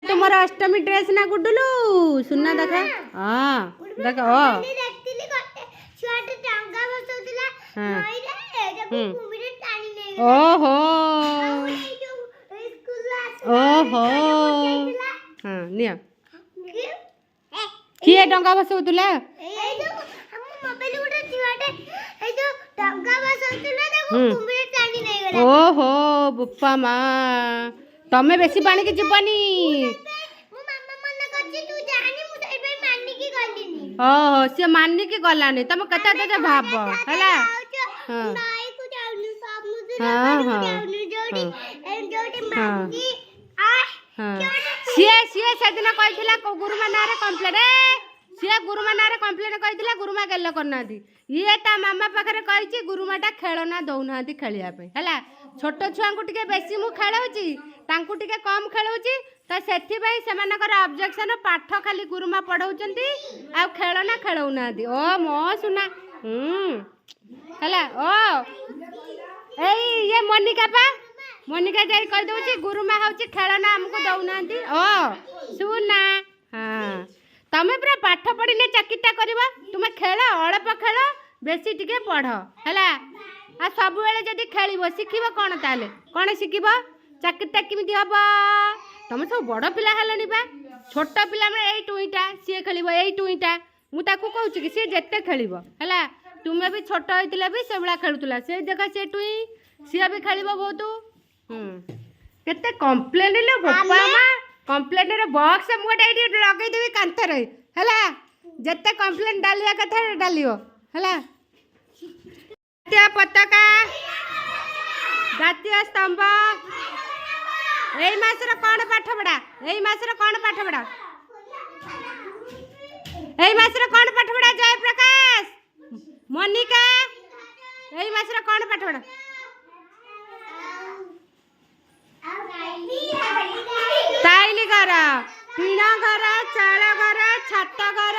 तुमर अष्टमी ड्रेस ना गुडुलू सुनना देखा हां देख ओ ओहो ओहो हाँ निया किए डंगा बसौतुला ओहो बुप्पा माँ तमे बेसी पानी की जीवनी ओहो सी मानी की गलानी तुम कता कता भाव है सी सी सेदिन कही गुरुमा ना कम्प्लेन सी गुरुमा ना कम्प्लेन कही गुरुमा गेल करना ये ता मामा पाखे कही गुरुमाटा खेलना दौना खेलवाई है छोट छुआ को बेसी मु खेलौची तांकु टिके कम खेलौची तो सेथिबाई सेमानकर ऑब्जेक्शन पाठ खाली गुरुमा पढ़ाउचंती आ खेलना खेलौना ओ मो सुना हैला ओ एई ये मोनिका पा मोनिका जाई कह दउची गुरुमा हउची खेलना हमको दउनांती ओ सुना हां तमे पूरा पाठ पढ़िने चाकिटा करबा तुमे खेल अल्प खेल बेसी टिके पढ़ हैला आ सब बेले जदी खेलिबो शिखिबो कोन ताले कोन शिखिबो चाकिटा किमिति हबो तुम सब बड़ पिला हेलनी बा छोट पिला में एई टुईटा सी खेलिबो एई टुईटा मु ताकू कहूची कि सी जेते खेलिबो हैला तुमे भी छोट होइतिला भी सेबला खेलुतला से देखा से टुई सी भी खेलिबो बहुत केते कंप्लेन ले बप्पा मा कंप्लेन रे बॉक्स मु एडी लगै देबी कांथ रे हैला जेते कंप्लेन डालिया कथा डालियो हैला पताका जातीय स्तंभ एई मासर कौन पाठ पढ़ा एई मासर कौन पाठ पढ़ा एई मासर कौन पाठ पढ़ा जय प्रकाश मोनिका एई मासर कौन पाठ पढ़ा टाइली घर टीण घर चाल घर छात घर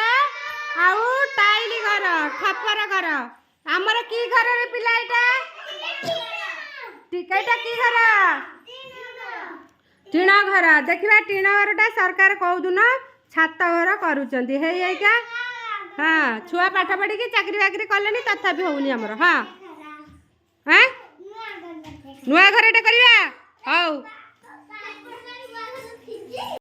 आउ टाइली घर खपर घर आमर की घर रे पिला एटा टिकेटा की घर टीण घर देखिबा टीण घरटा सरकार कहउदुन छात घर करूचंती हे हे क्या हां छुआ पाठ पढ़ी की चाकरी बाकरी कलेनी तथापि होउनी हमर हां हैं नुआ घर एटा करिया हौ